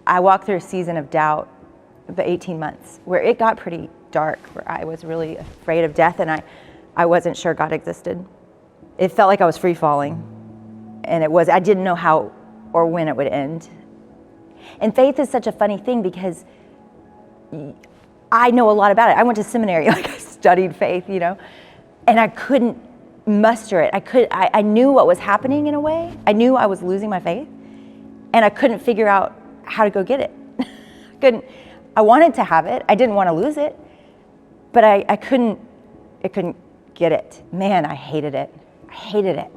I walked through a season of doubt, about 18 months, where it got pretty dark, where I was really afraid of death, and I wasn't sure God existed. It felt like I was free falling, and I didn't know how or when it would end. And faith is such a funny thing because I know a lot about it. I went to seminary, like I studied faith, and I couldn't muster it. I knew what was happening in a way. I knew I was losing my faith, and I couldn't figure out how to go get it. I wanted to have it. I didn't want to lose it, but I couldn't get it. Man, I hated it. I hated it.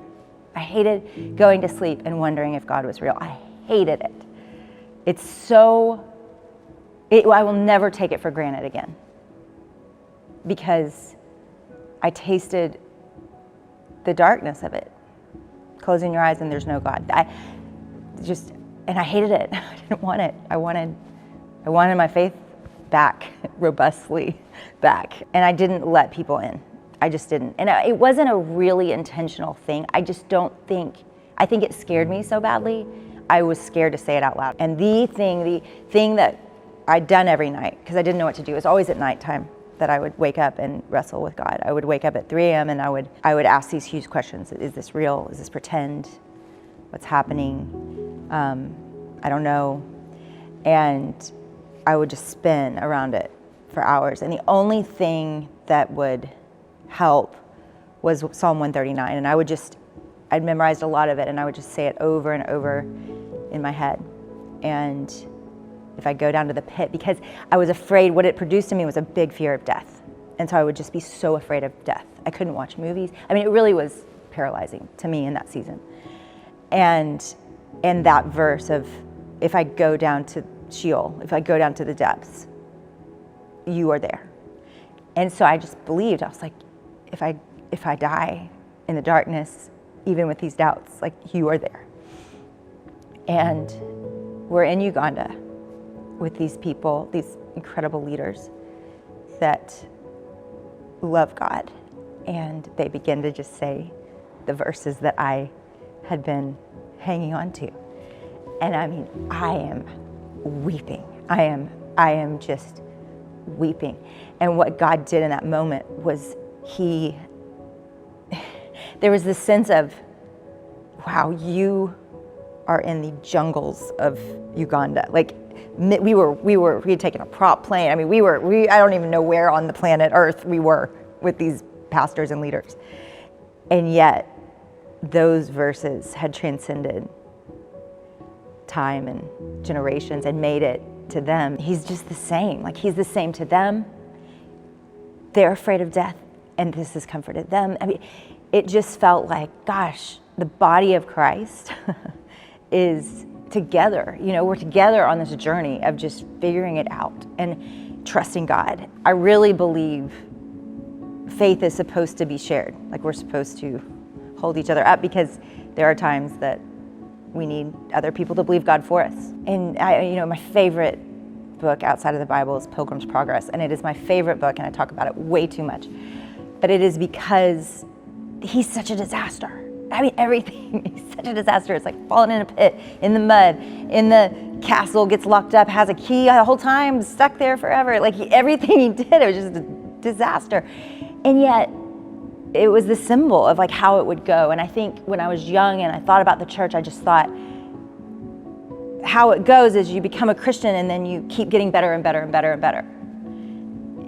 I hated going to sleep and wondering if God was real. I hated it. I will never take it for granted again, because I tasted the darkness of it. Closing your eyes and there's no God. I hated it. I didn't want it. I wanted my faith back, robustly back. And I didn't let people in. I just didn't. And it wasn't a really intentional thing. I think it scared me so badly, I was scared to say it out loud. And the thing that I'd done every night, because I didn't know what to do, it was always at nighttime that I would wake up and wrestle with God. I would wake up at 3 a.m. and I would ask these huge questions. Is this real? Is this pretend? What's happening? I don't know. And I would just spin around it for hours. And the only thing that would help was Psalm 139. And I'd memorized a lot of it, and I would just say it over and over in my head. And if I go down to the pit, because I was afraid, what it produced in me was a big fear of death. And so I would just be so afraid of death. I couldn't watch movies. I mean, it really was paralyzing to me in that season. And that verse of, if I go down to Sheol, if I go down to the depths, you are there. And so I just believed. I was like, if I die in the darkness, even with these doubts, like, you are there. And we're in Uganda with these people, these incredible leaders that love God. And they begin to just say the verses that I had been hanging on to. And I mean, I am weeping. I am just weeping. And what God did in that moment was there was this sense of, wow, you are in the jungles of Uganda. Like, we had taken a prop plane. I mean, I don't even know where on the planet Earth we were with these pastors and leaders. And yet those verses had transcended time and generations and made it to them. He's just the same. Like, he's the same to them. They're afraid of death, and this has comforted them. I mean, it just felt like, gosh, the body of Christ is together. We're together on this journey of just figuring it out and trusting God. I really believe faith is supposed to be shared. Like, we're supposed to hold each other up, because there are times that we need other people to believe God for us. And my favorite book outside of the Bible is Pilgrim's Progress, and it is my favorite book, and I talk about it way too much. But it is because he's such a disaster. I mean, everything, he's such a disaster. It's like falling in a pit, in the mud, in the castle, gets locked up, has a key the whole time, stuck there forever. Like, everything he did, it was just a disaster. And yet, it was the symbol of like how it would go. And I think when I was young and I thought about the church, I just thought, how it goes is you become a Christian and then you keep getting better and better and better and better.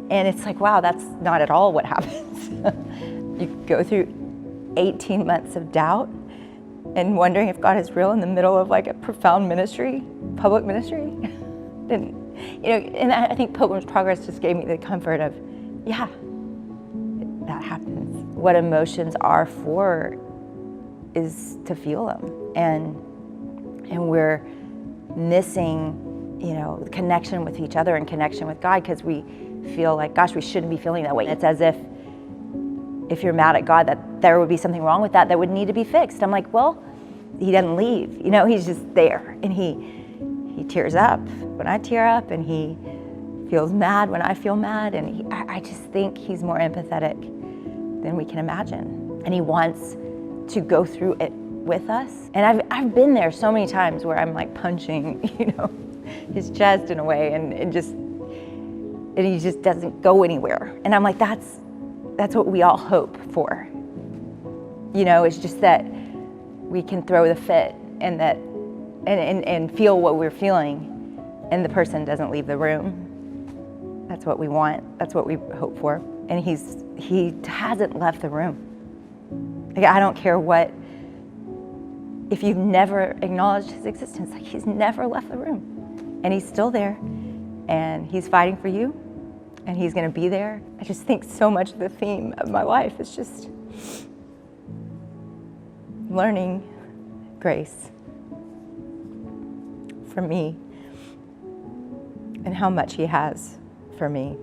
And it's like, wow, that's not at all what happens. You go through 18 months of doubt and wondering if God is real in the middle of like a profound ministry, public ministry. And I think Pilgrim's Progress just gave me the comfort of, yeah, that happens. What emotions are for is to feel them. And we're missing, the connection with each other and connection with God, because we feel like, gosh, we shouldn't be feeling that way. It's as if you're mad at God, that there would be something wrong with that would need to be fixed. I'm like, well, he doesn't leave. He's just there. And he tears up when I tear up, and he feels mad when I feel mad. And I just think he's more empathetic than we can imagine. And he wants to go through it with us. And I've been there so many times where I'm like punching, his chest in a way, and he just doesn't go anywhere. And I'm like, that's what we all hope for. You know, it's just that we can throw the fit and that and feel what we're feeling, and the person doesn't leave the room. That's what we want. That's what we hope for. And he hasn't left the room. Like, I don't care what, if you've never acknowledged his existence, like, he's never left the room. And he's still there, and he's fighting for you, and he's gonna be there. I just think so much of the theme of my life is just learning grace for me and how much he has for me.